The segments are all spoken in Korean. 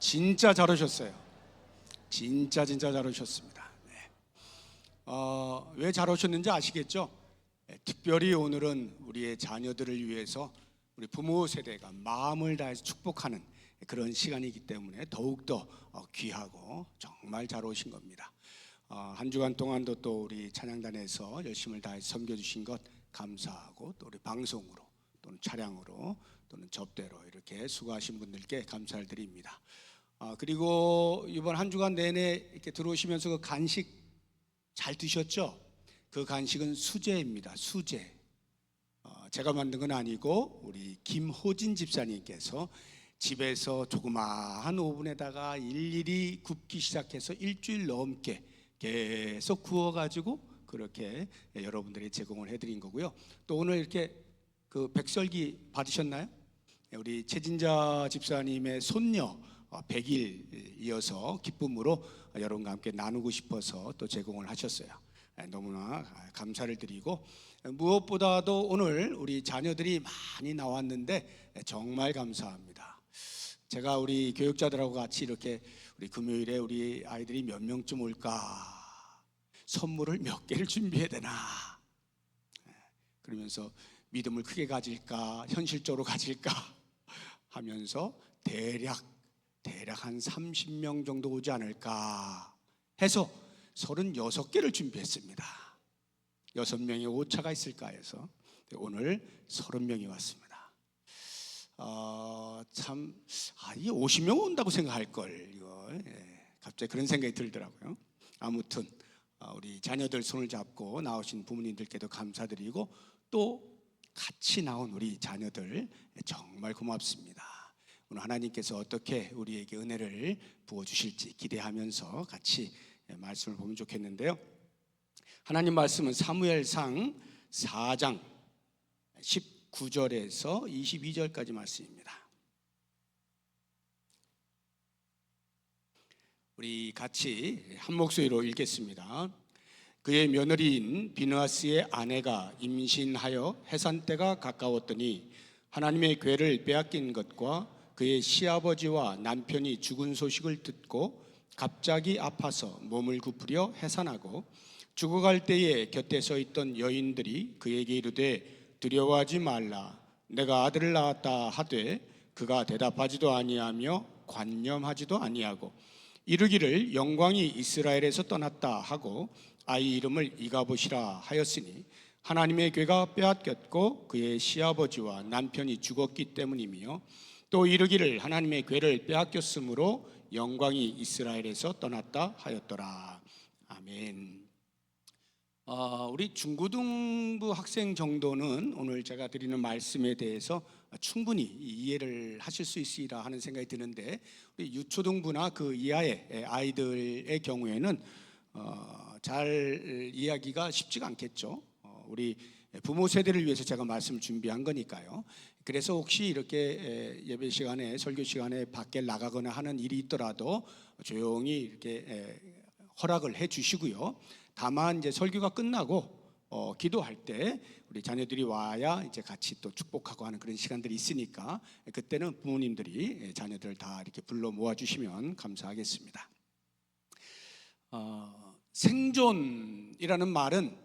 진짜 잘 오셨어요. 진짜 잘 오셨습니다. 네. 왜 잘 오셨는지 아시겠죠? 특별히 오늘은 우리의 자녀들을 위해서 우리 부모 세대가 마음을 다해서 축복하는 그런 시간이기 때문에 더욱더 귀하고 정말 잘 오신 겁니다. 한 주간 동안도 또 우리 찬양단에서 열심을 다해서 섬겨주신 것 감사하고, 또 우리 방송으로 또는 차량으로 또는 접대로 이렇게 수고하신 분들께 감사를 드립니다. 그리고 이번 한 주간 내내 이렇게 들어오시면서 그 간식 잘 드셨죠? 그 간식은 수제입니다. 수제. 제가 만든 건 아니고 우리 김호진 집사님께서 집에서 조그마한 오븐에다가 일일이 굽기 시작해서 일주일 넘게 계속 구워가지고 그렇게 여러분들이 제공을 해드린 거고요. 또 오늘 이렇게 그 백설기 받으셨나요? 우리 최진자 집사님의 손녀 100일 이어서 기쁨으로 여러분과 함께 나누고 싶어서 또 제공을 하셨어요. 너무나 감사를 드리고, 무엇보다도 오늘 우리 자녀들이 많이 나왔는데 정말 감사합니다. 제가 우리 교육자들하고 같이 이렇게 우리 금요일에 우리 아이들이 몇 명쯤 올까, 선물을 몇 개를 준비해야 되나, 그러면서 믿음을 크게 가질까, 현실적으로 가질까 하면서 대략 한 30명 정도 오지 않을까 해서 36개를 준비했습니다. 6명의 오차가 있을까 해서 오늘 30명이 왔습니다. 이 50명 온다고 생각할 걸, 이거 갑자기 그런 생각이 들더라고요. 아무튼 우리 자녀들 손을 잡고 나오신 부모님들께도 감사드리고, 또 같이 나온 우리 자녀들 정말 고맙습니다. 오늘 하나님께서 어떻게 우리에게 은혜를 부어주실지 기대하면서 같이 말씀을 보면 좋겠는데요. 하나님 말씀은 사무엘상 4장 19절에서 22절까지 말씀입니다. 우리 같이 한 목소리로 읽겠습니다. 그의 며느리인 비느하스의 아내가 임신하여 해산 때가 가까웠더니 하나님의 궤를 빼앗긴 것과 그의 시아버지와 남편이 죽은 소식을 듣고 갑자기 아파서 몸을 굽으려 해산하고, 죽어갈 때에 곁에 서 있던 여인들이 그에게 이르되 두려워하지 말라, 내가 아들을 낳았다 하되 그가 대답하지도 아니하며 관념하지도 아니하고 이르기를 영광이 이스라엘에서 떠났다 하고 아이 이름을 이가봇이라 하였으니 하나님의 궤가 빼앗겼고 그의 시아버지와 남편이 죽었기 때문이며, 또 이르기를 하나님의 궤를 빼앗겼으므로 영광이 이스라엘에서 떠났다 하였더라. 아멘. 우리 중고등부 학생 정도는 오늘 제가 드리는 말씀에 대해서 충분히 이해를 하실 수 있으리라 하는 생각이 드는데, 우리 유초등부나 그 이하의 아이들의 경우에는 잘 이해하기가 쉽지가 않겠죠. 우리 부모 세대를 위해서 제가 말씀을 준비한 거니까요. 그래서 혹시 이렇게 예배 시간에, 설교 시간에 밖에 나가거나 하는 일이 있더라도 조용히 이렇게 허락을 해 주시고요. 다만 이제 설교가 끝나고 기도할 때 우리 자녀들이 와야 이제 같이 또 축복하고 하는 그런 시간들이 있으니까, 그때는 부모님들이 자녀들을 다 이렇게 불러 모아 주시면 감사하겠습니다. 생존이라는 말은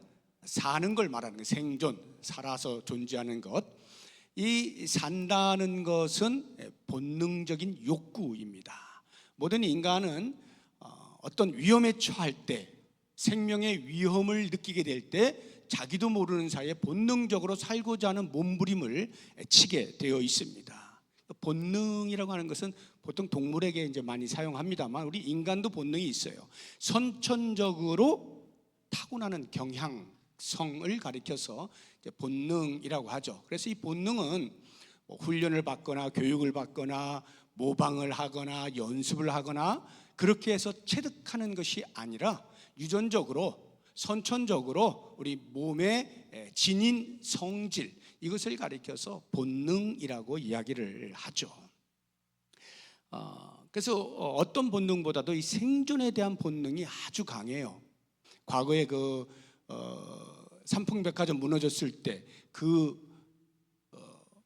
사는 걸 말하는 거예요. 생존, 살아서 존재하는 것. 이 산다는 것은 본능적인 욕구입니다. 모든 인간은 어떤 위험에 처할 때, 생명의 위험을 느끼게 될 때 자기도 모르는 사이에 본능적으로 살고자 하는 몸부림을 치게 되어 있습니다. 본능이라고 하는 것은 보통 동물에게 이제 많이 사용합니다만 우리 인간도 본능이 있어요. 선천적으로 타고나는 경향성을 가리켜서 이제 본능이라고 하죠. 그래서 이 본능은 훈련을 받거나 교육을 받거나 모방을 하거나 연습을 하거나 그렇게 해서 체득하는 것이 아니라 유전적으로, 선천적으로 우리 몸의 지닌 성질, 이것을 가리켜서 본능이라고 이야기를 하죠. 그래서 어떤 본능보다도 이 생존에 대한 본능이 아주 강해요. 과거에 삼풍백화점 무너졌을 때 그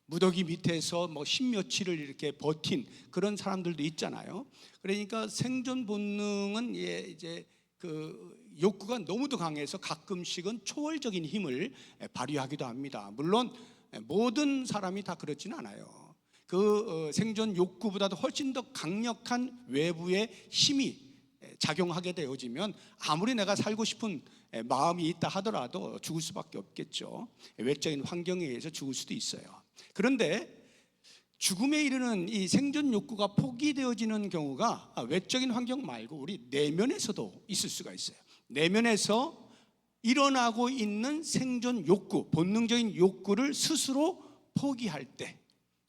무더기 밑에서 뭐 십며칠을 이렇게 버틴 그런 사람들도 있잖아요. 그러니까 생존 본능은 이제 그 욕구가 너무도 강해서 가끔씩은 초월적인 힘을 발휘하기도 합니다. 물론 모든 사람이 다 그렇지는 않아요. 그 생존 욕구보다도 훨씬 더 강력한 외부의 힘이 작용하게 되어지면 아무리 내가 살고 싶은 마음이 있다 하더라도 죽을 수밖에 없겠죠. 외적인 환경에 의해서 죽을 수도 있어요. 그런데 죽음에 이르는 이 생존 욕구가 포기되어지는 경우가 외적인 환경 말고 우리 내면에서도 있을 수가 있어요. 내면에서 일어나고 있는 생존 욕구, 본능적인 욕구를 스스로 포기할 때,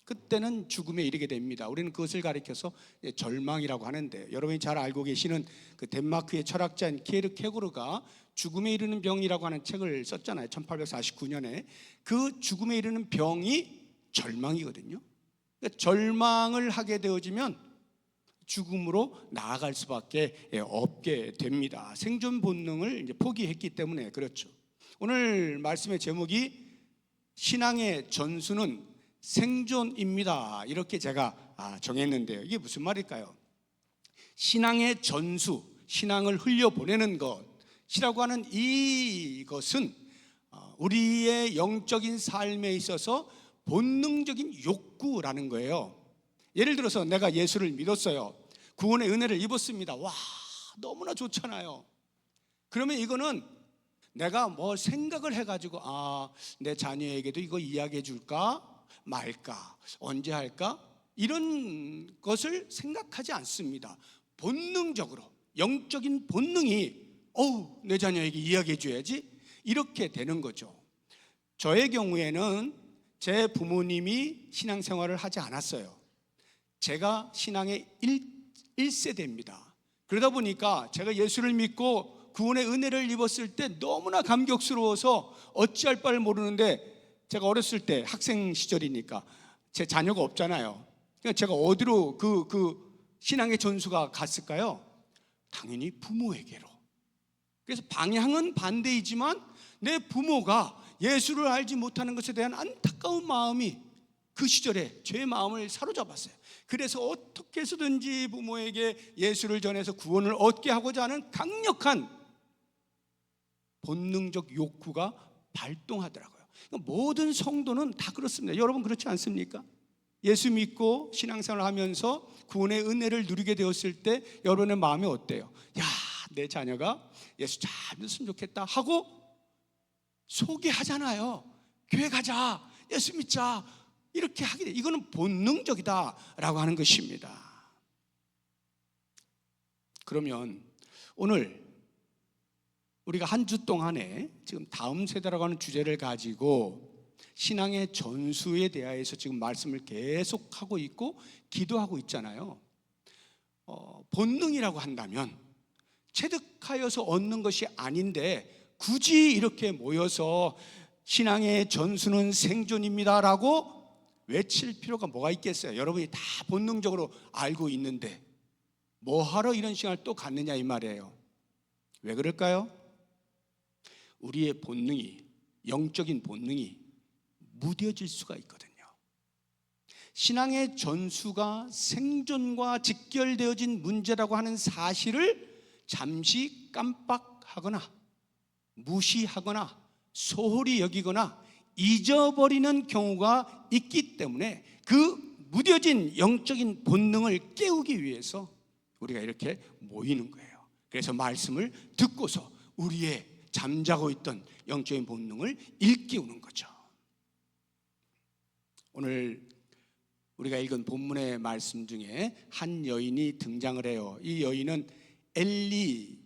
그때는 죽음에 이르게 됩니다. 우리는 그것을 가리켜서 절망이라고 하는데, 여러분이 잘 알고 계시는 그 덴마크의 철학자인 케르케고르가 죽음에 이르는 병이라고 하는 책을 썼잖아요. 1849년에. 그 죽음에 이르는 병이 절망이거든요. 그러니까 절망을 하게 되어지면 죽음으로 나아갈 수밖에 없게 됩니다. 생존 본능을 이제 포기했기 때문에 그렇죠. 오늘 말씀의 제목이 신앙의 전수는 생존입니다. 이렇게 제가 정했는데요. 이게 무슨 말일까요? 신앙의 전수, 신앙을 흘려보내는 것이라고 하는 이것은 우리의 영적인 삶에 있어서 본능적인 욕구라는 거예요. 예를 들어서 내가 예수를 믿었어요. 구원의 은혜를 입었습니다. 와, 너무나 좋잖아요. 그러면 이거는 내가 뭐 생각을 해가지고 내 자녀에게도 이거 이야기해 줄까 말까, 언제 할까, 이런 것을 생각하지 않습니다. 본능적으로, 영적인 본능이 내 자녀에게 이야기해 줘야지, 이렇게 되는 거죠. 저의 경우에는 제 부모님이 신앙생활을 하지 않았어요. 제가 신앙의 1세대입니다. 그러다 보니까 제가 예수를 믿고 구원의 은혜를 입었을 때 너무나 감격스러워서 어찌할 바를 모르는데, 제가 어렸을 때 학생 시절이니까 제 자녀가 없잖아요. 그러니까 제가 어디로 그 신앙의 전수가 갔을까요? 당연히 부모에게로. 그래서 방향은 반대이지만 내 부모가 예수를 알지 못하는 것에 대한 안타까운 마음이 그 시절에 제 마음을 사로잡았어요. 그래서 어떻게 해서든지 부모에게 예수를 전해서 구원을 얻게 하고자 하는 강력한 본능적 욕구가 발동하더라고요. 모든 성도는 다 그렇습니다. 여러분 그렇지 않습니까? 예수 믿고 신앙생활을 하면서 구원의 은혜를 누리게 되었을 때 여러분의 마음이 어때요? 야, 내 자녀가 예수 잘 믿었으면 좋겠다 하고 소개하잖아요. 교회 가자, 예수 믿자, 이렇게 하게 돼. 이거는 본능적이다라고 하는 것입니다. 그러면 오늘 우리가 한 주 동안에 지금 다음 세대라고 하는 주제를 가지고 신앙의 전수에 대하여서 지금 말씀을 계속하고 있고 기도하고 있잖아요. 본능이라고 한다면 체득하여서 얻는 것이 아닌데 굳이 이렇게 모여서 신앙의 전수는 생존입니다라고 외칠 필요가 뭐가 있겠어요? 여러분이 다 본능적으로 알고 있는데 뭐하러 이런 시간을 또 갖느냐 이 말이에요. 왜 그럴까요? 우리의 본능이, 영적인 본능이 무뎌질 수가 있거든요. 신앙의 전수가 생존과 직결되어진 문제라고 하는 사실을 잠시 깜빡하거나 무시하거나 소홀히 여기거나 잊어버리는 경우가 있기 때문에 그 무뎌진 영적인 본능을 깨우기 위해서 우리가 이렇게 모이는 거예요. 그래서 말씀을 듣고서 우리의 잠자고 있던 영적인 본능을 일깨우는 거죠. 오늘 우리가 읽은 본문의 말씀 중에 한 여인이 등장을 해요. 이 여인은 엘리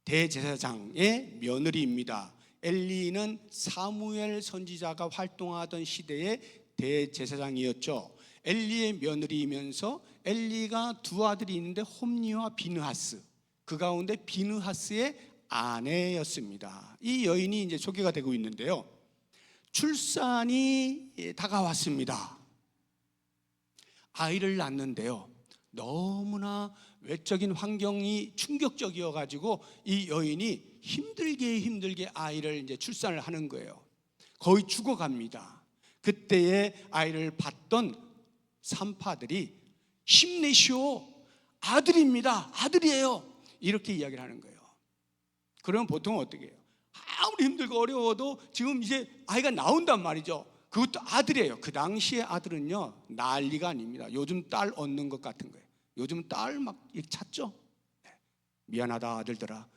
대제사장의 며느리입니다. 엘리는 사무엘 선지자가 활동하던 시대의 대제사장이었죠. 엘리의 며느리이면서 엘리가 두 아들이 있는데 홈니와 비느하스, 그 가운데 비느하스의 아내였습니다. 이 여인이 이제 소개가 되고 있는데요. 출산이 다가왔습니다. 아이를 낳는데요. 너무나 외적인 환경이 충격적이어 가지고 이 여인이 힘들게 아이를 이제 출산을 하는 거예요. 거의 죽어갑니다. 그때의 아이를 봤던 산파들이 힘내시오, 아들입니다, 아들이에요, 이렇게 이야기를 하는 거예요. 그러면 보통 어떻게 해요? 아무리 힘들고 어려워도 지금 이제 아이가 나온단 말이죠. 그것도 아들이에요. 그 당시의 아들은요, 난리가 아닙니다. 요즘 딸 얻는 것 같은 거예요. 요즘 딸 막 찾죠. 미안하다 아들들아,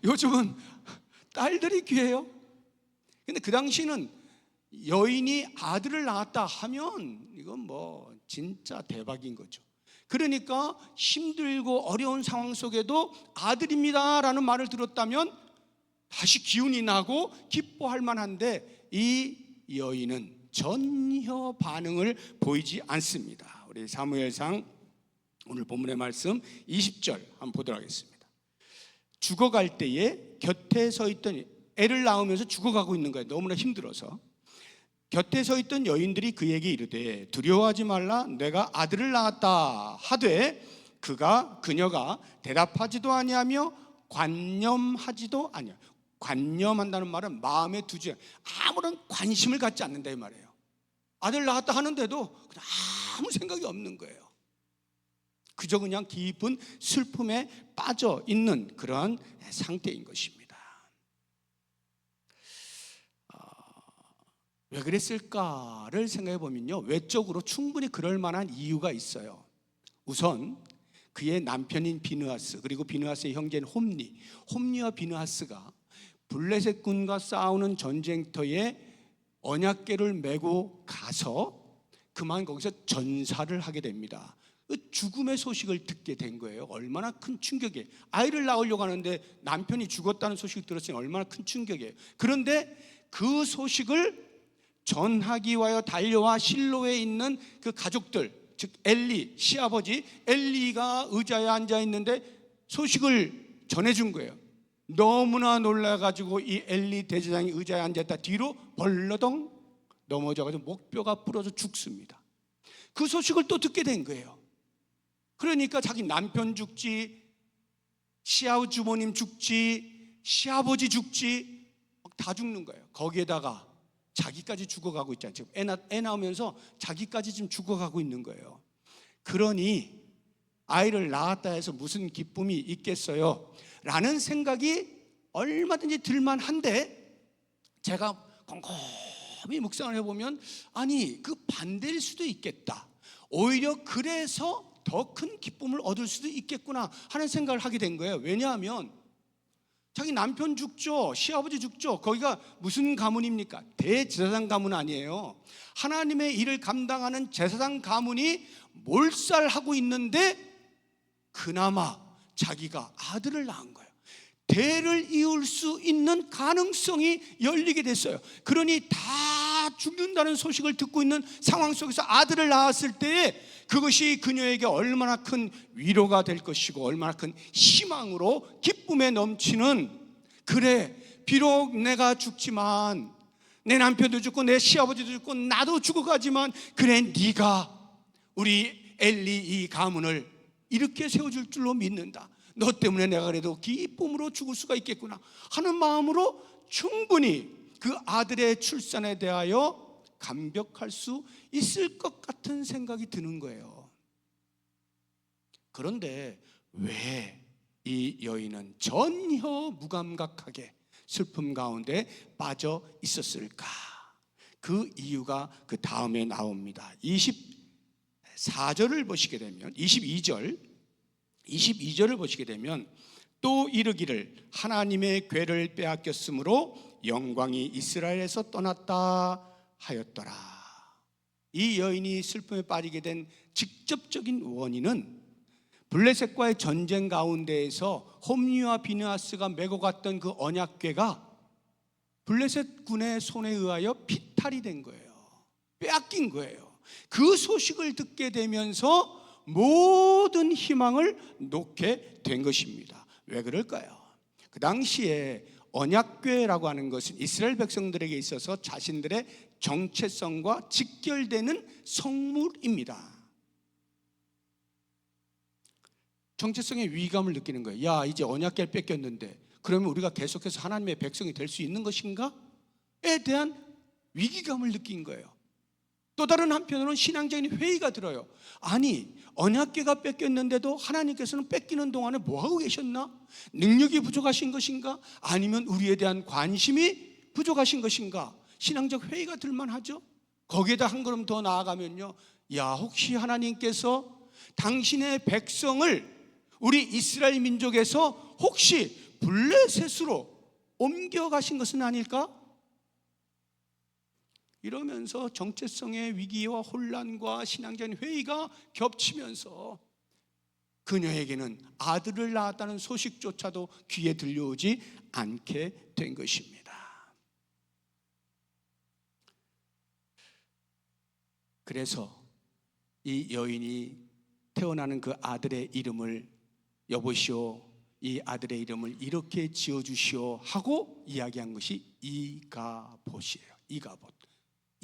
요즘은 딸들이 귀해요. 근데 그 당시는 여인이 아들을 낳았다 하면 이건 뭐 진짜 대박인 거죠. 그러니까 힘들고 어려운 상황 속에도 아들입니다라는 말을 들었다면 다시 기운이 나고 기뻐할 만한데, 이 여인은 전혀 반응을 보이지 않습니다. 우리 사무엘상 오늘 본문의 말씀 20절 한번 보도록 하겠습니다. 죽어갈 때에 곁에 서 있던, 애를 낳으면서 죽어가고 있는 거예요. 너무나 힘들어서. 곁에 서 있던 여인들이 그에게 이르되 두려워하지 말라, 내가 아들을 낳았다 하되 그녀가 대답하지도 아니하며 관념하지도 아니하며, 관념한다는 말은 마음에 두지, 아무런 관심을 갖지 않는다 이 말이에요. 아들 낳았다 하는데도 그냥 아무 생각이 없는 거예요. 그저 그냥 깊은 슬픔에 빠져 있는 그러한 상태인 것입니다. 왜 그랬을까를 생각해 보면요, 외적으로 충분히 그럴 만한 이유가 있어요. 우선 그의 남편인 비느하스, 그리고 비느하스의 형제인 홈니와 비느하스가 블레셋 군과 싸우는 전쟁터에 언약궤를 메고 가서 그만 거기서 전사를 하게 됩니다. 죽음의 소식을 듣게 된 거예요. 얼마나 큰 충격이에요. 아이를 낳으려고 하는데 남편이 죽었다는 소식을 들었으니 얼마나 큰 충격이에요. 그런데 그 소식을 전하기 위하여 달려와 실로에 있는 그 가족들, 즉 엘리, 시아버지 엘리가 의자에 앉아 있는데 소식을 전해준 거예요. 너무나 놀라가지고 이 엘리 대제사장이 의자에 앉았다 뒤로 벌러덩 넘어져가지고 목뼈가 부러져 죽습니다. 그 소식을 또 듣게 된 거예요. 그러니까 자기 남편 죽지, 시아주모님 죽지, 시아버지 죽지, 다 죽는 거예요. 거기에다가 자기까지 죽어가고 있잖아요. 지금 애 낳으면서 자기까지 지금 죽어가고 있는 거예요. 그러니 아이를 낳았다 해서 무슨 기쁨이 있겠어요? 라는 생각이 얼마든지 들만한데, 제가 곰곰이 묵상을 해보면 아니, 그 반대일 수도 있겠다. 오히려 그래서 더 큰 기쁨을 얻을 수도 있겠구나 하는 생각을 하게 된 거예요. 왜냐하면 자기 남편 죽죠, 시아버지 죽죠. 거기가 무슨 가문입니까? 대제사장 가문 아니에요. 하나님의 일을 감당하는 제사장 가문이 몰살하고 있는데 그나마 자기가 아들을 낳은 거예요. 대를 이을 수 있는 가능성이 열리게 됐어요. 그러니 다 죽는다는 소식을 듣고 있는 상황 속에서 아들을 낳았을 때 그것이 그녀에게 얼마나 큰 위로가 될 것이고 얼마나 큰 희망으로 기쁨에 넘치는, 그래 비록 내가 죽지만 내 남편도 죽고 내 시아버지도 죽고 나도 죽어가지만 그래 네가 우리 엘리 이 가문을 이렇게 세워줄 줄로 믿는다. 너 때문에 내가 그래도 기쁨으로 죽을 수가 있겠구나 하는 마음으로 충분히 그 아들의 출산에 대하여 감격할 수 있을 것 같은 생각이 드는 거예요. 그런데 왜 이 여인은 전혀 무감각하게 슬픔 가운데 빠져 있었을까? 그 이유가 그 다음에 나옵니다. 24절을 보시게 되면 22절을 보시게 되면 또 이르기를 하나님의 궤를 빼앗겼으므로 영광이 이스라엘에서 떠났다 하였더라. 이 여인이 슬픔에 빠지게 된 직접적인 원인은 블레셋과의 전쟁 가운데에서 홈니와 비느하스가 메고 갔던 그 언약궤가 블레셋 군의 손에 의하여 피탈이 된 거예요. 빼앗긴 거예요. 그 소식을 듣게 되면서 모든 희망을 놓게 된 것입니다. 왜 그럴까요? 그 당시에 언약궤라고 하는 것은 이스라엘 백성들에게 있어서 자신들의 정체성과 직결되는 성물입니다. 정체성의 위감을 느끼는 거예요. 야, 이제 언약궤를 뺏겼는데 그러면 우리가 계속해서 하나님의 백성이 될 수 있는 것인가? 에 대한 위기감을 느낀 거예요. 또 다른 한편으로는 신앙적인 회의가 들어요. 아니, 언약궤가 뺏겼는데도 하나님께서는 뺏기는 동안에 뭐하고 계셨나? 능력이 부족하신 것인가? 아니면 우리에 대한 관심이 부족하신 것인가? 신앙적 회의가 들만하죠. 거기에다 한 걸음 더 나아가면요, 야, 혹시 하나님께서 당신의 백성을 우리 이스라엘 민족에서 혹시 블레셋으로 옮겨가신 것은 아닐까? 이러면서 정체성의 위기와 혼란과 신앙적인 회의가 겹치면서 그녀에게는 아들을 낳았다는 소식조차도 귀에 들려오지 않게 된 것입니다. 그래서 이 여인이 태어나는 그 아들의 이름을 여보시오, 이 아들의 이름을 이렇게 지어주시오 하고 이야기한 것이 이가봇이에요. 이가봇.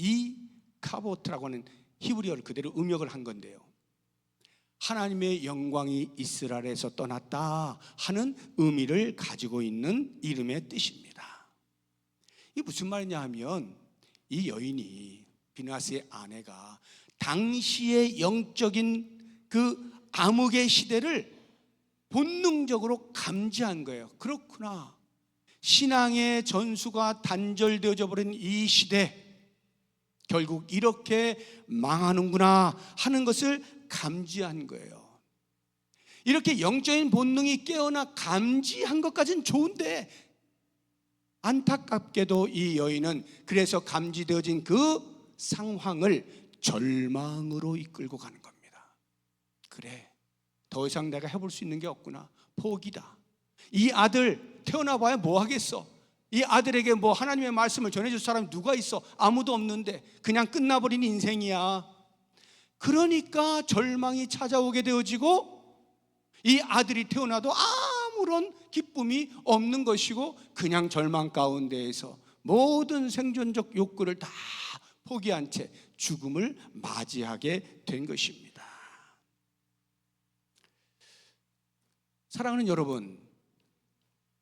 이카보트라고 하는 히브리어를 그대로 음역을 한 건데요, 하나님의 영광이 이스라엘에서 떠났다 하는 의미를 가지고 있는 이름의 뜻입니다. 이게 무슨 말이냐 하면, 이 여인이, 비느하스의 아내가 당시의 영적인 그 암흑의 시대를 본능적으로 감지한 거예요. 그렇구나, 신앙의 전수가 단절되어져 버린 이 시대, 결국 이렇게 망하는구나 하는 것을 감지한 거예요. 이렇게 영적인 본능이 깨어나 감지한 것까지는 좋은데, 안타깝게도 이 여인은 그래서 감지되어진 그 상황을 절망으로 이끌고 가는 겁니다. 그래, 더 이상 내가 해볼 수 있는 게 없구나, 포기다. 이 아들 태어나봐야 뭐 하겠어? 이 아들에게 뭐 하나님의 말씀을 전해줄 사람이 누가 있어? 아무도 없는데 그냥 끝나버린 인생이야. 그러니까 절망이 찾아오게 되어지고, 이 아들이 태어나도 아무런 기쁨이 없는 것이고, 그냥 절망 가운데에서 모든 생존적 욕구를 다 포기한 채 죽음을 맞이하게 된 것입니다. 사랑하는 여러분,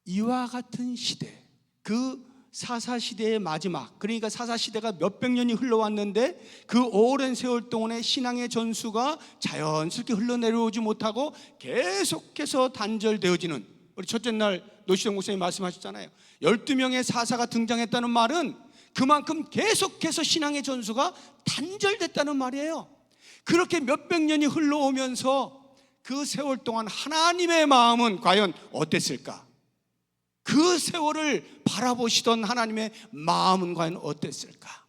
이와 같은 시대, 그 사사시대의 마지막, 그러니까 사사시대가 몇백 년이 흘러왔는데 그 오랜 세월 동안의 신앙의 전수가 자연스럽게 흘러내려오지 못하고 계속해서 단절되어지는, 우리 첫째 날 노시정 목사님 말씀하셨잖아요. 12명의 사사가 등장했다는 말은 그만큼 계속해서 신앙의 전수가 단절됐다는 말이에요. 그렇게 몇백 년이 흘러오면서 그 세월 동안 하나님의 마음은 과연 어땠을까? 그 세월을 바라보시던 하나님의 마음은 과연 어땠을까?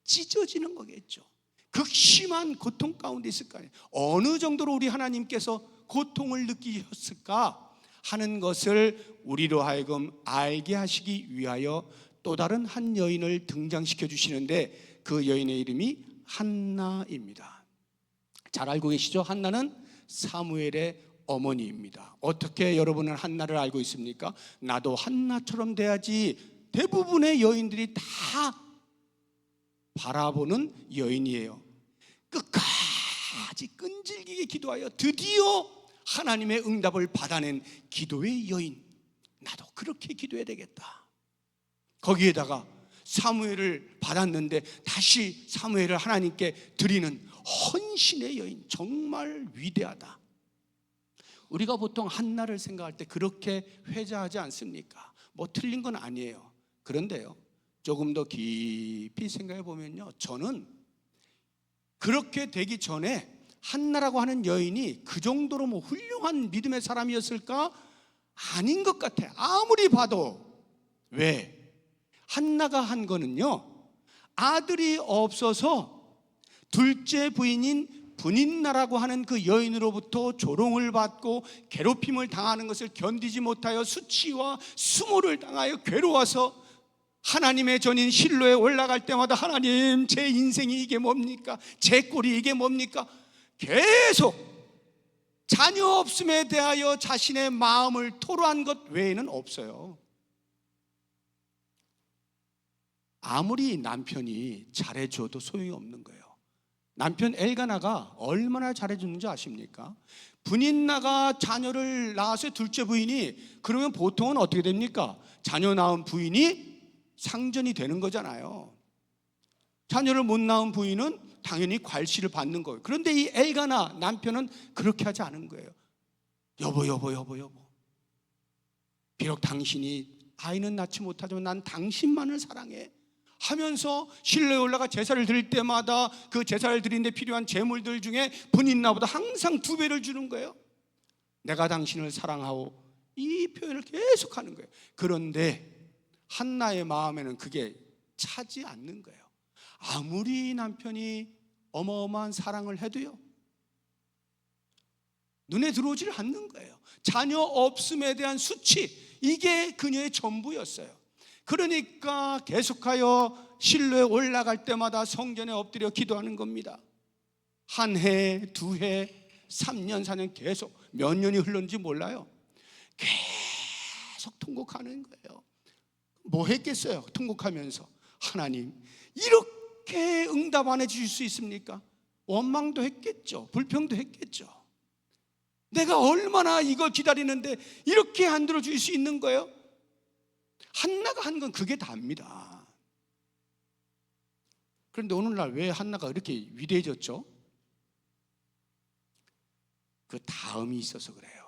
찢어지는 거겠죠. 극심한 고통 가운데 있을 거 아니에요. 어느 정도로 우리 하나님께서 고통을 느끼셨을까 하는 것을 우리로 하여금 알게 하시기 위하여 또 다른 한 여인을 등장시켜 주시는데, 그 여인의 이름이 한나입니다. 잘 알고 계시죠? 한나는 사무엘의 어머니입니다. 어떻게 여러분은 한나를 알고 있습니까? 나도 한나처럼 돼야지 대부분의 여인들이 다 바라보는 여인이에요. 끝까지 끈질기게 기도하여 드디어 하나님의 응답을 받아낸 기도의 여인. 나도 그렇게 기도해야 되겠다. 거기에다가 사무엘을 받았는데 다시 사무엘을 하나님께 드리는 헌신의 여인, 정말 위대하다. 우리가 보통 한나를 생각할 때 그렇게 회자하지 않습니까? 뭐 틀린 건 아니에요. 그런데요, 조금 더 깊이 생각해 보면요, 저는 그렇게 되기 전에 한나라고 하는 여인이 그 정도로 뭐 훌륭한 믿음의 사람이었을까? 아닌 것 같아. 아무리 봐도. 왜? 한나가 한 거는요, 아들이 없어서 둘째 부인인 분인나라고 하는 그 여인으로부터 조롱을 받고 괴롭힘을 당하는 것을 견디지 못하여 수치와 수모를 당하여 괴로워서 하나님의 전인 실로에 올라갈 때마다, 하나님, 제 인생이 이게 뭡니까? 제 꼴이 이게 뭡니까? 계속 자녀 없음에 대하여 자신의 마음을 토로한 것 외에는 없어요. 아무리 남편이 잘해줘도 소용이 없는 거예요. 남편 엘가나가 얼마나 잘해주는지 아십니까? 분인나가 자녀를 낳았어요. 둘째 부인이. 그러면 보통은 어떻게 됩니까? 자녀 낳은 부인이 상전이 되는 거잖아요. 자녀를 못 낳은 부인은 당연히 괄시를 받는 거예요. 그런데 이 엘가나 남편은 그렇게 하지 않은 거예요. 여보, 비록 당신이 아이는 낳지 못하지만 난 당신만을 사랑해 하면서 실로에 올라가 제사를 드릴 때마다 그 제사를 드리는데 필요한 제물들 중에 분인나보다 항상 2배를 주는 거예요. 내가 당신을 사랑하오, 이 표현을 계속하는 거예요. 그런데 한나의 마음에는 그게 차지 않는 거예요. 아무리 남편이 어마어마한 사랑을 해도요, 눈에 들어오질 않는 거예요. 자녀 없음에 대한 수치, 이게 그녀의 전부였어요. 그러니까 계속하여 실로에 올라갈 때마다 성전에 엎드려 기도하는 겁니다. 1해, 2해, 3년, 4년 계속 몇 년이 흘렀는지 몰라요. 계속 통곡하는 거예요. 뭐 했겠어요? 통곡하면서 하나님, 이렇게 응답 안 해주실 수 있습니까? 원망도 했겠죠. 불평도 했겠죠. 내가 얼마나 이걸 기다리는데 이렇게 안 들어줄 수 있는 거예요? 한나가 한 건 그게 답니다. 그런데 오늘날 왜 한나가 이렇게 위대해졌죠? 그 다음이 있어서 그래요.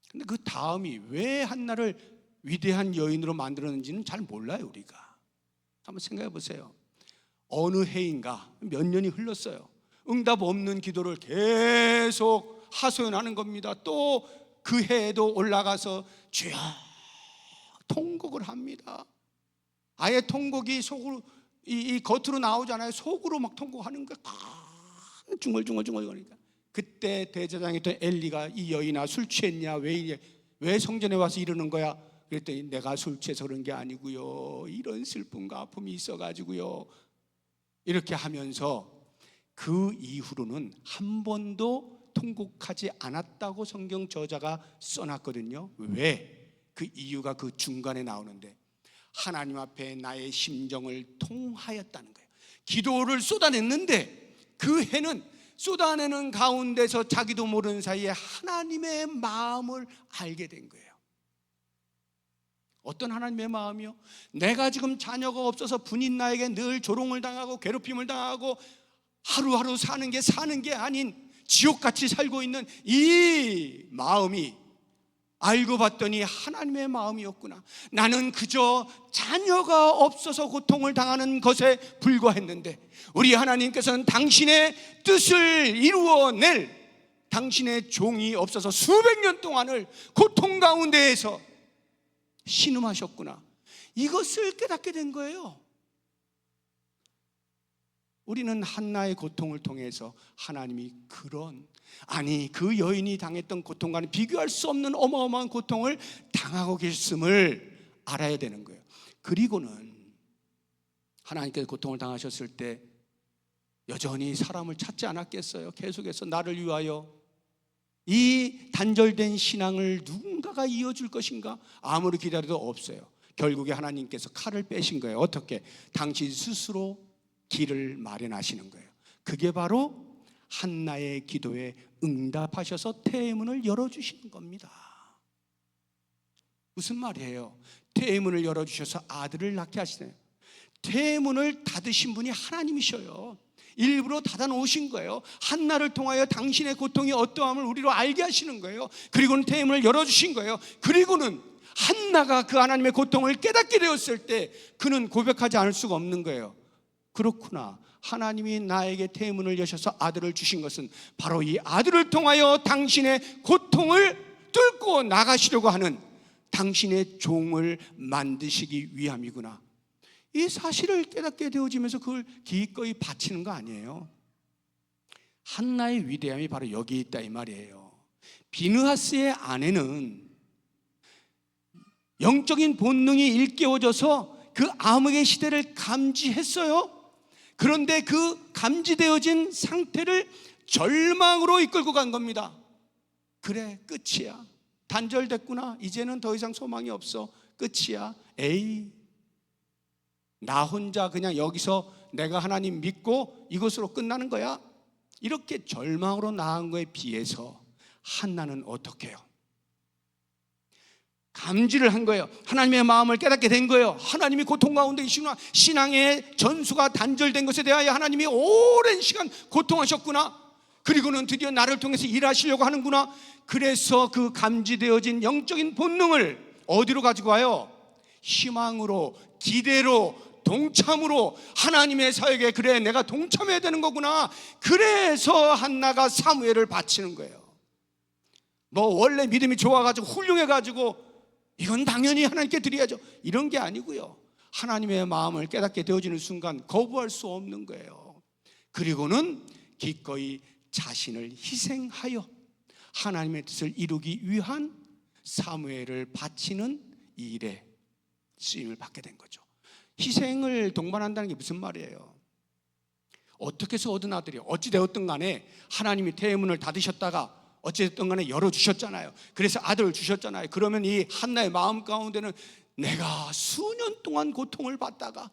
근데 그 다음이 왜 한나를 위대한 여인으로 만들었는지는 잘 몰라요. 우리가 한번 생각해 보세요. 어느 해인가 몇 년이 흘렀어요. 응답 없는 기도를 계속 하소연하는 겁니다. 또 그 해에도 올라가서 주여 통곡을 합니다. 아예 통곡이 속으로 이 겉으로 나오잖아요. 속으로 막 통곡하는 거야. 중얼중얼 거니까. 그때 대제사장이었던 엘리가 이 여인아 술 취했냐, 왜 성전에 와서 이러는 거야? 그랬더니 내가 술 취해서 그런 게 아니고요, 이런 슬픔과 아픔이 있어가지고요, 이렇게 하면서 그 이후로는 한 번도 통곡하지 않았다고 성경 저자가 써놨거든요. 왜? 그 이유가 그 중간에 나오는데, 하나님 앞에 나의 심정을 통하였다는 거예요. 기도를 쏟아냈는데 그 해는 쏟아내는 가운데서 자기도 모르는 사이에 하나님의 마음을 알게 된 거예요. 어떤 하나님의 마음이요? 내가 지금 자녀가 없어서 분인 나에게 늘 조롱을 당하고 괴롭힘을 당하고 하루하루 사는 게 아닌 지옥같이 살고 있는 이 마음이, 알고 봤더니 하나님의 마음이었구나. 나는 그저 자녀가 없어서 고통을 당하는 것에 불과했는데 우리 하나님께서는 당신의 뜻을 이루어낼 당신의 종이 없어서 수백 년 동안을 고통 가운데에서 신음하셨구나. 이것을 깨닫게 된 거예요. 우리는 한나의 고통을 통해서 하나님이 그 여인이 당했던 고통과는 비교할 수 없는 어마어마한 고통을 당하고 계셨음을 알아야 되는 거예요. 그리고는 하나님께서 고통을 당하셨을 때 여전히 사람을 찾지 않았겠어요? 계속해서 나를 위하여 이 단절된 신앙을 누군가가 이어줄 것인가? 아무리 기다려도 없어요. 결국에 하나님께서 칼을 빼신 거예요. 어떻게? 당신 스스로 길을 마련하시는 거예요. 그게 바로 한나의 기도에 응답하셔서 태문을 열어주시는 겁니다. 무슨 말이에요? 태문을 열어주셔서 아들을 낳게 하시네요. 태문을 닫으신 분이 하나님이셔요. 일부러 닫아놓으신 거예요. 한나를 통하여 당신의 고통이 어떠함을 우리로 알게 하시는 거예요. 그리고는 태문을 열어주신 거예요. 그리고는 한나가 그 하나님의 고통을 깨닫게 되었을 때 그는 고백하지 않을 수가 없는 거예요. 그렇구나, 하나님이 나에게 태문을 여셔서 아들을 주신 것은 바로 이 아들을 통하여 당신의 고통을 뚫고 나가시려고 하는 당신의 종을 만드시기 위함이구나. 이 사실을 깨닫게 되어지면서 그걸 기꺼이 바치는 거 아니에요. 한나의 위대함이 바로 여기 있다 이 말이에요. 비느하스의 아내는 영적인 본능이 일깨워져서 그 암흑의 시대를 감지했어요. 그런데 그 감지되어진 상태를 절망으로 이끌고 간 겁니다. 그래, 끝이야. 단절됐구나. 이제는 더 이상 소망이 없어. 끝이야. 에이, 나 혼자 그냥 여기서 내가 하나님 믿고 이것으로 끝나는 거야. 이렇게 절망으로 나아간 거에 비해서 한나는 어떻게 해요? 감지를 한 거예요. 하나님의 마음을 깨닫게 된 거예요. 하나님이 고통 가운데 계시구나. 신앙의 전수가 단절된 것에 대하여 하나님이 오랜 시간 고통하셨구나. 그리고는 드디어 나를 통해서 일하시려고 하는구나. 그래서 그 감지되어진 영적인 본능을 어디로 가지고 와요? 희망으로, 기대로, 동참으로 하나님의 사역에, 그래 내가 동참해야 되는 거구나. 그래서 한나가 사무엘을 바치는 거예요. 뭐 원래 믿음이 좋아가지고 훌륭해가지고 이건 당연히 하나님께 드려야죠, 이런 게 아니고요. 하나님의 마음을 깨닫게 되어지는 순간 거부할 수 없는 거예요. 그리고는 기꺼이 자신을 희생하여 하나님의 뜻을 이루기 위한 사무엘을 바치는 이 일에 쓰임을 받게 된 거죠. 희생을 동반한다는 게 무슨 말이에요? 어떻게 해서 얻은 아들이 어찌되었든 간에 하나님이 대문을 닫으셨다가 어찌됐든 간에 열어주셨잖아요. 그래서 아들을 주셨잖아요. 그러면 이 한나의 마음 가운데는 내가 수년 동안 고통을 받다가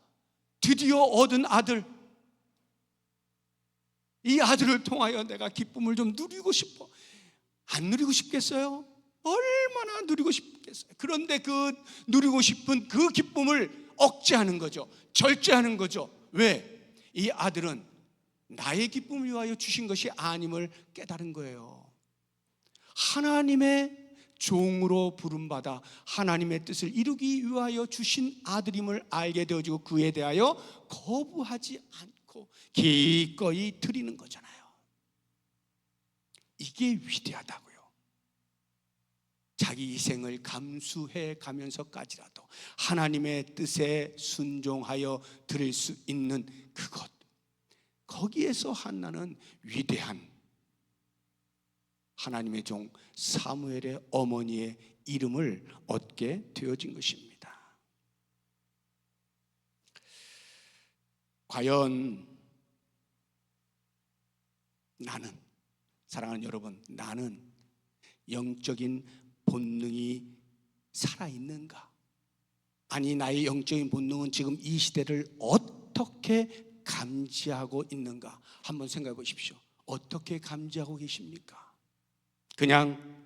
드디어 얻은 아들, 이 아들을 통하여 내가 기쁨을 좀 누리고 싶어. 안 누리고 싶겠어요? 얼마나 누리고 싶겠어요. 그런데 그 누리고 싶은 그 기쁨을 억제하는 거죠. 절제하는 거죠. 왜? 이 아들은 나의 기쁨을 위하여 주신 것이 아님을 깨달은 거예요. 하나님의 종으로 부름받아 하나님의 뜻을 이루기 위하여 주신 아들임을 알게 되어지고 그에 대하여 거부하지 않고 기꺼이 드리는 거잖아요. 이게 위대하다고요. 자기 희생을 감수해 가면서까지라도 하나님의 뜻에 순종하여 드릴 수 있는 그것, 거기에서 한나는 위대한 하나님의 종 사무엘의 어머니의 이름을 얻게 되어진 것입니다. 과연 나는, 사랑하는 여러분, 나는 영적인 본능이 살아있는가? 아니, 나의 영적인 본능은 지금 이 시대를 어떻게 감지하고 있는가? 한번 생각해 보십시오. 어떻게 감지하고 계십니까? 그냥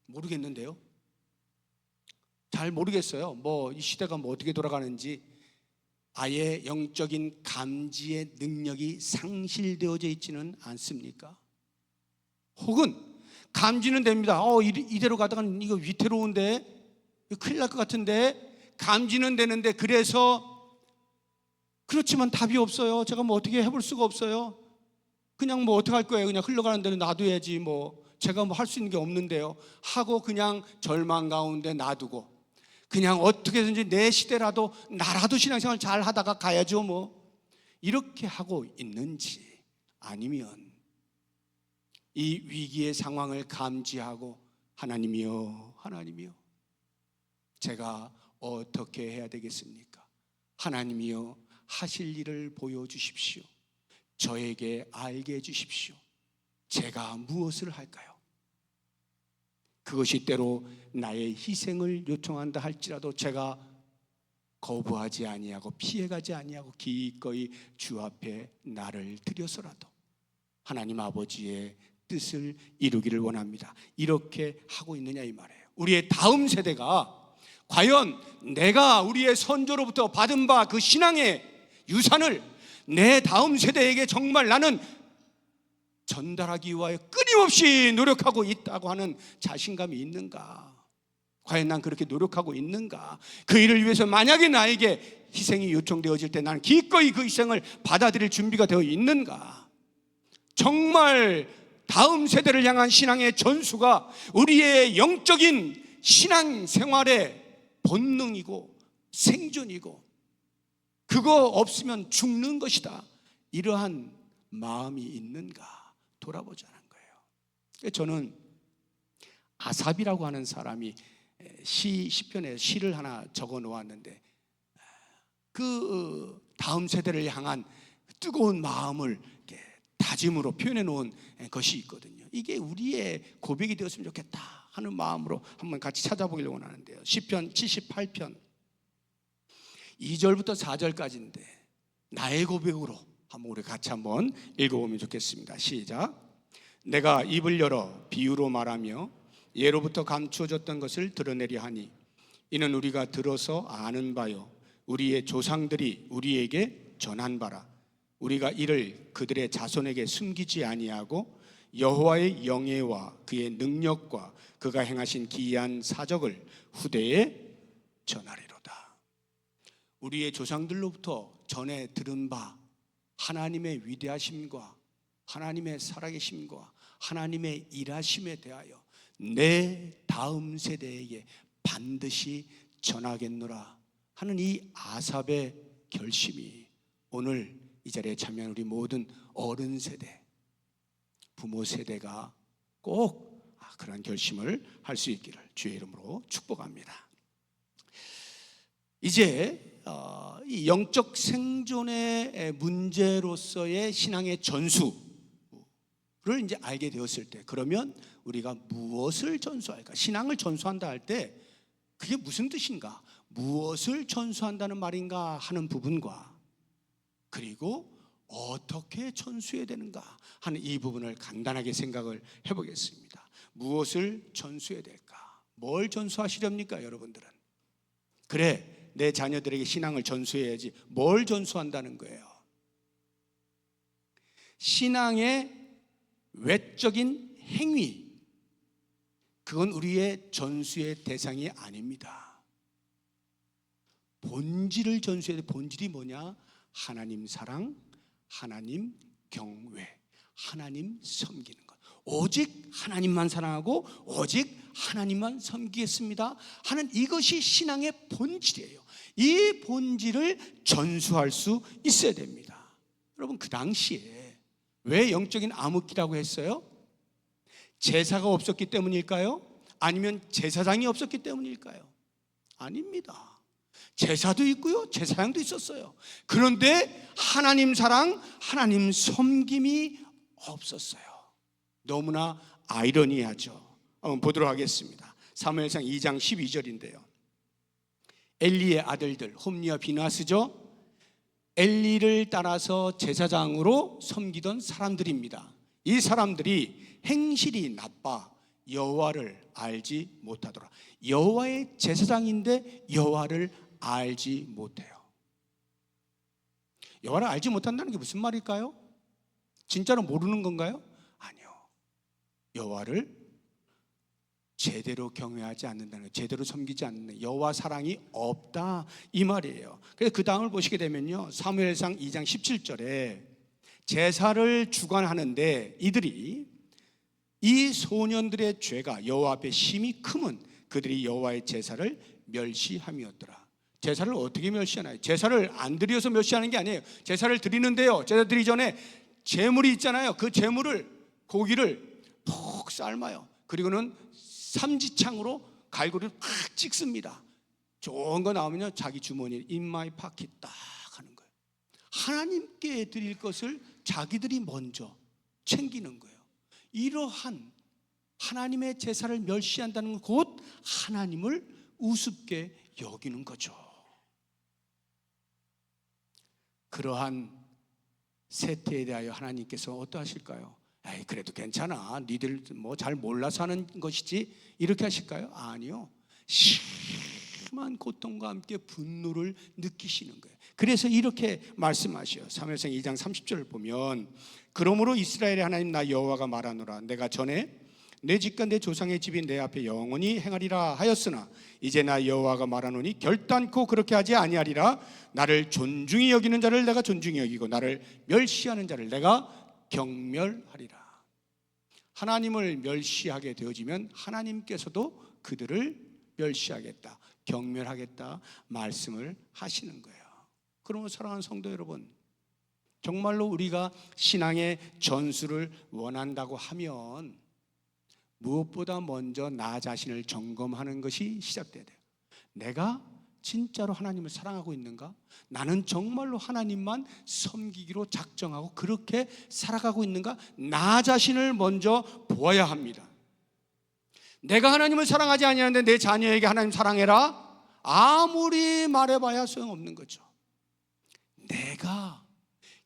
모르겠는데요. 잘 모르겠어요. 뭐 이 시대가 뭐 어떻게 돌아가는지. 아예 영적인 감지의 능력이 상실되어져 있지는 않습니까? 혹은 감지는 됩니다. 이대로 가다가는 이거 위태로운데, 이거 큰일 날 것 같은데, 감지는 되는데, 그래서 그렇지만 답이 없어요. 제가 뭐 어떻게 해볼 수가 없어요. 그냥 뭐 어떻게 할 거예요. 그냥 흘러가는 대로 놔둬야지, 뭐 제가 뭐 할 수 있는 게 없는데요 하고 그냥 절망 가운데 놔두고, 그냥 어떻게든지 내 시대라도 나라도 신앙생활 잘 하다가 가야죠, 뭐 이렇게 하고 있는지, 아니면 이 위기의 상황을 감지하고 하나님이여, 하나님이여, 제가 어떻게 해야 되겠습니까? 하나님이여, 하실 일을 보여주십시오. 저에게 알게 해주십시오. 제가 무엇을 할까요? 그것이 때로 나의 희생을 요청한다 할지라도 제가 거부하지 아니하고 피해가지 아니하고 기꺼이 주 앞에 나를 드려서라도 하나님 아버지의 뜻을 이루기를 원합니다. 이렇게 하고 있느냐 이 말이에요. 우리의 다음 세대가 과연 내가 우리의 선조로부터 받은 바 그 신앙의 유산을 내 다음 세대에게 정말 나는 전달하기 위하여 끊임없이 노력하고 있다고 하는 자신감이 있는가? 과연 난 그렇게 노력하고 있는가? 그 일을 위해서 만약에 나에게 희생이 요청되어질 때 나는 기꺼이 그 희생을 받아들일 준비가 되어 있는가? 정말 다음 세대를 향한 신앙의 전수가 우리의 영적인 신앙 생활의 본능이고 생존이고, 그거 없으면 죽는 것이다, 이러한 마음이 있는가 돌아보자는 거예요. 저는 아삽이라고 하는 사람이 시편에 시를 하나 적어 놓았는데, 그 다음 세대를 향한 뜨거운 마음을 다짐으로 표현해 놓은 것이 있거든요. 이게 우리의 고백이 되었으면 좋겠다 하는 마음으로 한번 같이 찾아보기를 원하는데요. 시편 78편 2절부터 4절까지인데 나의 고백으로 한번 우리 같이 한번 읽어보면 좋겠습니다. 시작. 내가 입을 열어 비유로 말하며 예로부터 감추어졌던 것을 드러내려 하니 이는 우리가 들어서 아는 바요 우리의 조상들이 우리에게 전한 바라. 우리가 이를 그들의 자손에게 숨기지 아니하고 여호와의 영예와 그의 능력과 그가 행하신 기이한 사적을 후대에 전하리로다. 우리의 조상들로부터 전해 들은 바 하나님의 위대하심과 하나님의 살아계심과 하나님의 일하심에 대하여 내 다음 세대에게 반드시 전하겠노라 하는 이 아삽의 결심이 오늘 이 자리에 참여한 우리 모든 어른 세대, 부모 세대가 꼭 그런 결심을 할 수 있기를 주의 이름으로 축복합니다. 이제 이 영적 생존의 문제로서의 신앙의 전수를 이제 알게 되었을 때, 그러면 우리가 무엇을 전수할까? 신앙을 전수한다 할 때 그게 무슨 뜻인가? 무엇을 전수한다는 말인가 하는 부분과, 그리고 어떻게 전수해야 되는가 하는 이 부분을 간단하게 생각을 해보겠습니다. 무엇을 전수해야 될까? 뭘 전수하시렵니까, 여러분들은? 그래, 내 자녀들에게 신앙을 전수해야지. 뭘 전수한다는 거예요? 신앙의 외적인 행위, 그건 우리의 전수의 대상이 아닙니다. 본질을 전수해야 돼. 본질이 뭐냐? 하나님 사랑, 하나님 경외, 하나님 섬기는 것. 오직 하나님만 사랑하고 오직 하나님만 섬기겠습니다 하는 이것이 신앙의 본질이에요. 이 본질을 전수할 수 있어야 됩니다. 여러분, 그 당시에 왜 영적인 암흑기라고 했어요? 제사가 없었기 때문일까요? 아니면 제사장이 없었기 때문일까요? 아닙니다. 제사도 있고요, 제사장도 있었어요. 그런데 하나님 사랑, 하나님 섬김이 없었어요. 너무나 아이러니하죠. 한번 보도록 하겠습니다. 사무엘상 2장 12절인데요. 엘리의 아들들 홈리와 비나스죠. 엘리를 따라서 제사장으로 섬기던 사람들입니다. 이 사람들이 행실이 나빠 여호와를 알지 못하더라. 여호와의 제사장인데 여호와를 알지 못해요. 여호와를 알지 못한다는 게 무슨 말일까요? 진짜로 모르는 건가요? 아니요. 여호와를 제대로 경외하지 않는다는 거예요. 제대로 섬기지 않는, 여호와 사랑이 없다 이 말이에요. 그래서 그 다음을 보시게 되면요, 사무엘상 2장 17절에 제사를 주관하는데 이들이 이 소년들의 죄가 여호와 앞에 심히 크면 그들이 여호와의 제사를 멸시함이었더라. 제사를 어떻게 멸시하나요? 제사를 안 드려서 멸시하는 게 아니에요. 제사를 드리는데요, 제사 드리기 전에 제물이 있잖아요. 그 제물을, 고기를 푹 삶아요. 그리고는 삼지창으로 갈고리를 팍 찍습니다. 좋은 거 나오면요, 자기 주머니에 in my pocket 딱 하는 거예요. 하나님께 드릴 것을 자기들이 먼저 챙기는 거예요. 이러한 하나님의 제사를 멸시한다는 건 곧 하나님을 우습게 여기는 거죠. 그러한 세태에 대하여 하나님께서 어떠하실까요? 에이, 그래도 괜찮아, 니들 뭐 잘 몰라서 하는 것이지, 이렇게 하실까요? 아니요. 심한 고통과 함께 분노를 느끼시는 거예요. 그래서 이렇게 말씀하셔요. 사무엘상 2장 30절을 보면, 그러므로 이스라엘의 하나님 나 여호와가 말하노라. 내가 전에 내 집과 내 조상의 집이 내 앞에 영원히 행하리라 하였으나 이제 나 여호와가 말하노니 결단코 그렇게 하지 아니하리라. 나를 존중히 여기는 자를 내가 존중히 여기고 나를 멸시하는 자를 내가 경멸하리라. 하나님을 멸시하게 되어지면 하나님께서도 그들을 멸시하겠다, 경멸하겠다 말씀을 하시는 거예요. 그러면 사랑하는 성도 여러분, 정말로 우리가 신앙의 전수를 원한다고 하면 무엇보다 먼저 나 자신을 점검하는 것이 시작돼야 돼요. 내가 진짜로 하나님을 사랑하고 있는가? 나는 정말로 하나님만 섬기기로 작정하고 그렇게 살아가고 있는가? 나 자신을 먼저 보아야 합니다. 내가 하나님을 사랑하지 아니하는데 내 자녀에게 하나님 사랑해라? 아무리 말해봐야 소용없는 거죠. 내가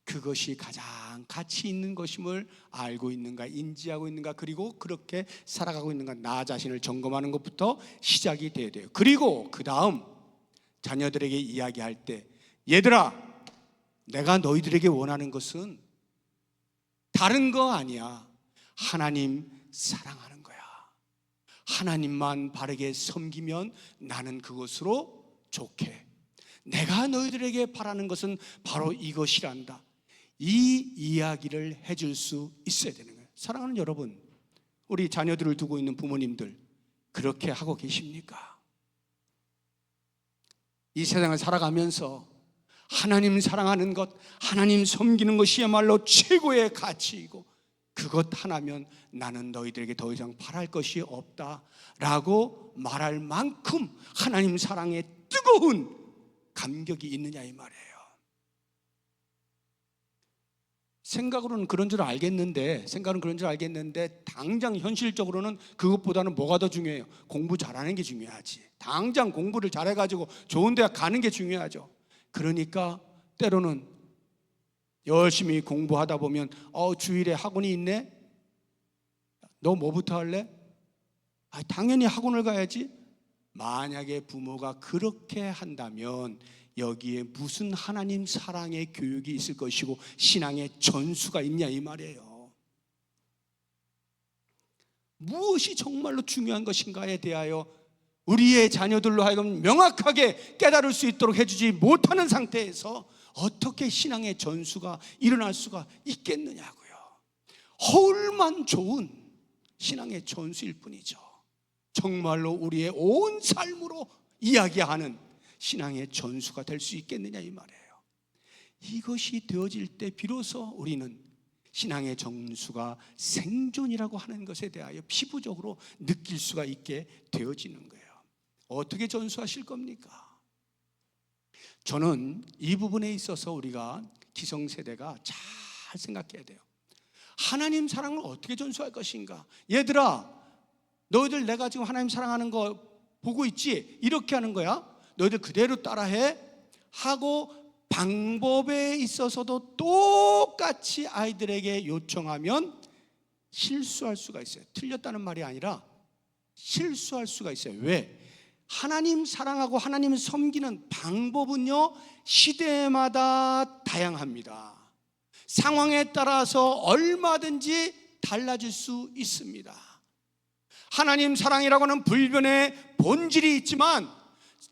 그것이 가장 가치 있는 것임을 알고 있는가, 인지하고 있는가, 그리고 그렇게 살아가고 있는가, 나 자신을 점검하는 것부터 시작이 돼야 돼요. 그리고 그 다음 자녀들에게 이야기할 때, 얘들아, 내가 너희들에게 원하는 것은 다른 거 아니야. 하나님 사랑하는 거야. 하나님만 바르게 섬기면 나는 그것으로 좋게. 내가 너희들에게 바라는 것은 바로 이것이란다. 이 이야기를 해줄 수 있어야 되는 거예요. 사랑하는 여러분, 우리 자녀들을 두고 있는 부모님들 그렇게 하고 계십니까? 이 세상을 살아가면서 하나님 사랑하는 것, 하나님 섬기는 것이야말로 최고의 가치이고 그것 하나면 나는 너희들에게 더 이상 바랄 것이 없다라고 말할 만큼 하나님 사랑에 뜨거운 감격이 있느냐 이 말이에요. 생각은 그런 줄 알겠는데 당장 현실적으로는 그것보다는 뭐가 더 중요해요? 공부 잘하는 게 중요하지. 당장 공부를 잘해가지고 좋은 대학 가는 게 중요하죠. 그러니까 때로는 열심히 공부하다 보면 주일에 학원이 있네? 너 뭐부터 할래? 당연히 학원을 가야지. 만약에 부모가 그렇게 한다면 여기에 무슨 하나님 사랑의 교육이 있을 것이고 신앙의 전수가 있냐 이 말이에요. 무엇이 정말로 중요한 것인가에 대하여 우리의 자녀들로 하여금 명확하게 깨달을 수 있도록 해주지 못하는 상태에서 어떻게 신앙의 전수가 일어날 수가 있겠느냐고요. 허울만 좋은 신앙의 전수일 뿐이죠. 정말로 우리의 온 삶으로 이야기하는 신앙의 전수가 될 수 있겠느냐 이 말이에요. 이것이 되어질 때 비로소 우리는 신앙의 전수가 생존이라고 하는 것에 대하여 피부적으로 느낄 수가 있게 되어지는 거예요. 어떻게 전수하실 겁니까? 저는 이 부분에 있어서 우리가 기성세대가 잘 생각해야 돼요. 하나님 사랑을 어떻게 전수할 것인가? 얘들아, 너희들 내가 지금 하나님 사랑하는 거 보고 있지? 이렇게 하는 거야. 너희들 그대로 따라해 하고 방법에 있어서도 똑같이 아이들에게 요청하면 실수할 수가 있어요. 틀렸다는 말이 아니라 실수할 수가 있어요. 왜? 하나님 사랑하고 하나님 섬기는 방법은요 시대마다 다양합니다. 상황에 따라서 얼마든지 달라질 수 있습니다. 하나님 사랑이라고 하는 불변의 본질이 있지만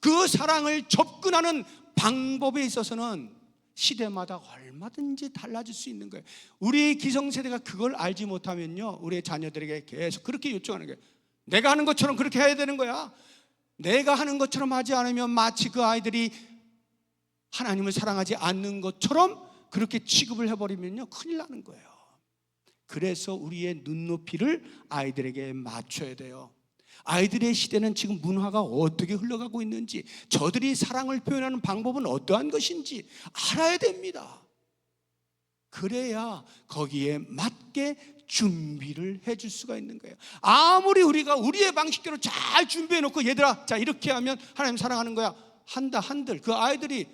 그 사랑을 접근하는 방법에 있어서는 시대마다 얼마든지 달라질 수 있는 거예요. 우리 기성세대가 그걸 알지 못하면요 우리의 자녀들에게 계속 그렇게 요청하는 거예요. 내가 하는 것처럼 그렇게 해야 되는 거야. 내가 하는 것처럼 하지 않으면 마치 그 아이들이 하나님을 사랑하지 않는 것처럼 그렇게 취급을 해버리면요 큰일 나는 거예요. 그래서 우리의 눈높이를 아이들에게 맞춰야 돼요. 아이들의 시대는 지금 문화가 어떻게 흘러가고 있는지, 저들이 사랑을 표현하는 방법은 어떠한 것인지 알아야 됩니다. 그래야 거기에 맞게 준비를 해줄 수가 있는 거예요. 아무리 우리가 우리의 방식대로 잘 준비해놓고 얘들아 자 이렇게 하면 하나님 사랑하는 거야 한다 한들 그 아이들이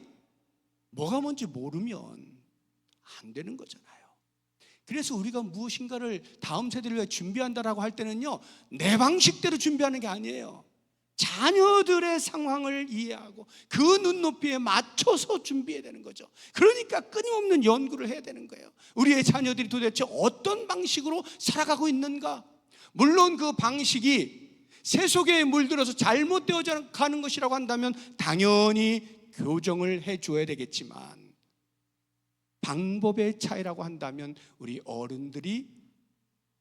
뭐가 뭔지 모르면 안 되는 거잖아요. 그래서 우리가 무엇인가를 다음 세대를 위해 준비한다라고 할 때는요 내 방식대로 준비하는 게 아니에요. 자녀들의 상황을 이해하고 그 눈높이에 맞춰서 준비해야 되는 거죠. 그러니까 끊임없는 연구를 해야 되는 거예요. 우리의 자녀들이 도대체 어떤 방식으로 살아가고 있는가. 물론 그 방식이 세속에 물들어서 잘못되어 가는 것이라고 한다면 당연히 교정을 해줘야 되겠지만 방법의 차이라고 한다면 우리 어른들이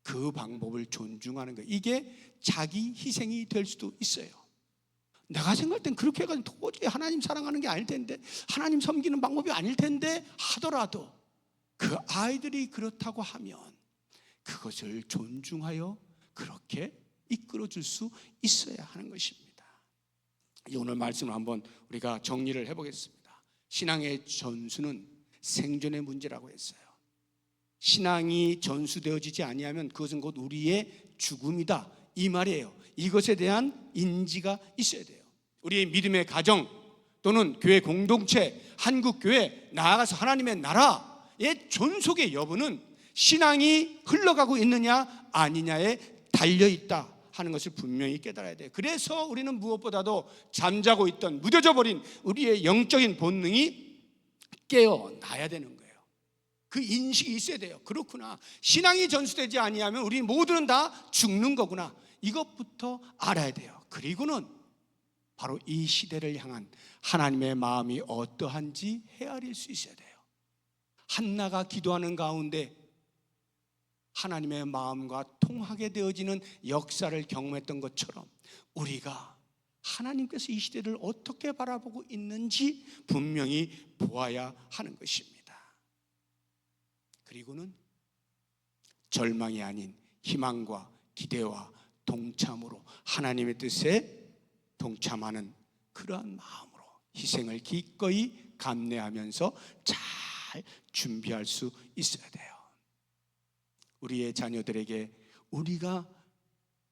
그 방법을 존중하는 거예요. 이게 자기 희생이 될 수도 있어요. 내가 생각할 땐 그렇게 해가지고 도저히 하나님 사랑하는 게 아닐 텐데 하나님 섬기는 방법이 아닐 텐데 하더라도 그 아이들이 그렇다고 하면 그것을 존중하여 그렇게 이끌어줄 수 있어야 하는 것입니다. 오늘 말씀을 한번 우리가 정리를 해보겠습니다. 신앙의 전수는 생존의 문제라고 했어요. 신앙이 전수되어지지 아니하면 그것은 곧 우리의 죽음이다 이 말이에요. 이것에 대한 인지가 있어야 돼요. 우리의 믿음의 가정 또는 교회 공동체, 한국교회, 나아가서 하나님의 나라 존속의 여부는 신앙이 흘러가고 있느냐 아니냐에 달려있다 하는 것을 분명히 깨달아야 돼요. 그래서 우리는 무엇보다도 잠자고 있던 무뎌져 버린 우리의 영적인 본능이 깨어나야 되는 거예요. 그 인식이 있어야 돼요. 그렇구나, 신앙이 전수되지 아니하면 우리 모두는 다 죽는 거구나, 이것부터 알아야 돼요. 그리고는 바로 이 시대를 향한 하나님의 마음이 어떠한지 헤아릴 수 있어야 돼요. 한나가 기도하는 가운데 하나님의 마음과 통하게 되어지는 역사를 경험했던 것처럼 우리가 하나님께서 이 시대를 어떻게 바라보고 있는지 분명히 보아야 하는 것입니다. 그리고는 절망이 아닌 희망과 기대와 동참으로 하나님의 뜻에 동참하는 그러한 마음으로 희생을 기꺼이 감내하면서 잘 준비할 수 있어야 돼요. 우리의 자녀들에게 우리가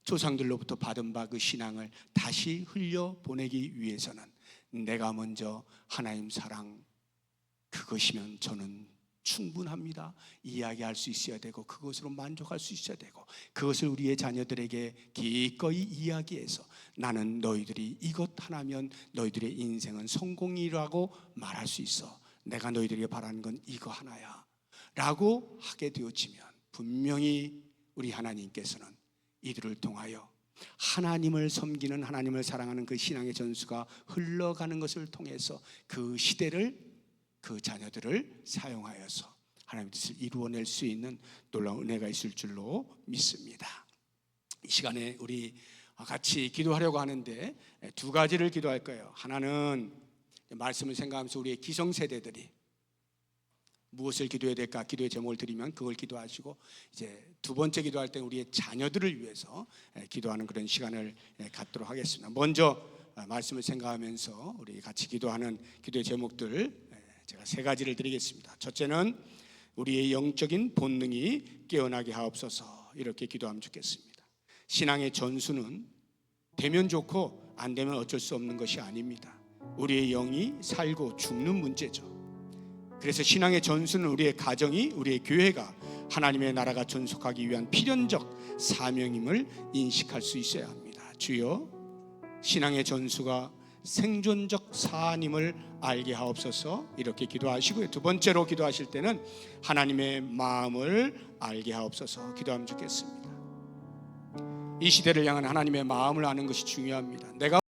조상들로부터 받은 바 그 신앙을 다시 흘려보내기 위해서는 내가 먼저 하나님 사랑, 그것이면 저는 충분합니다 이야기할 수 있어야 되고, 그것으로 만족할 수 있어야 되고, 그것을 우리의 자녀들에게 기꺼이 이야기해서 나는 너희들이 이것 하나면 너희들의 인생은 성공이라고 말할 수 있어, 내가 너희들에게 바라는 건 이거 하나야 라고 하게 되어지면 분명히 우리 하나님께서는 이들을 통하여 하나님을 섬기는, 하나님을 사랑하는 그 신앙의 전수가 흘러가는 것을 통해서 그 시대를, 그 자녀들을 사용하여서 하나님의 뜻을 이루어낼 수 있는 놀라운 은혜가 있을 줄로 믿습니다. 이 시간에 우리 같이 기도하려고 하는데 두 가지를 기도할 거예요. 하나는 말씀을 생각하면서 우리의 기성세대들이 무엇을 기도해야 될까, 기도의 제목을 드리면 그걸 기도하시고, 이제 두 번째 기도할 때 우리의 자녀들을 위해서 기도하는 그런 시간을 갖도록 하겠습니다. 먼저 말씀을 생각하면서 우리 같이 기도하는 기도의 제목들 제가 세 가지를 드리겠습니다. 첫째는 우리의 영적인 본능이 깨어나게 하옵소서, 이렇게 기도하면 좋겠습니다. 신앙의 전수는 되면 좋고 안 되면 어쩔 수 없는 것이 아닙니다. 우리의 영이 살고 죽는 문제죠. 그래서 신앙의 전수는 우리의 가정이, 우리의 교회가 하나님의 나라가 존속하기 위한 필연적 사명임을 인식할 수 있어야 합니다. 주여, 신앙의 전수가 생존적 사안임을 알게 하옵소서, 이렇게 기도하시고요. 두 번째로 기도하실 때는 하나님의 마음을 알게 하옵소서 기도하면 좋겠습니다. 이 시대를 향한 하나님의 마음을 아는 것이 중요합니다. 내가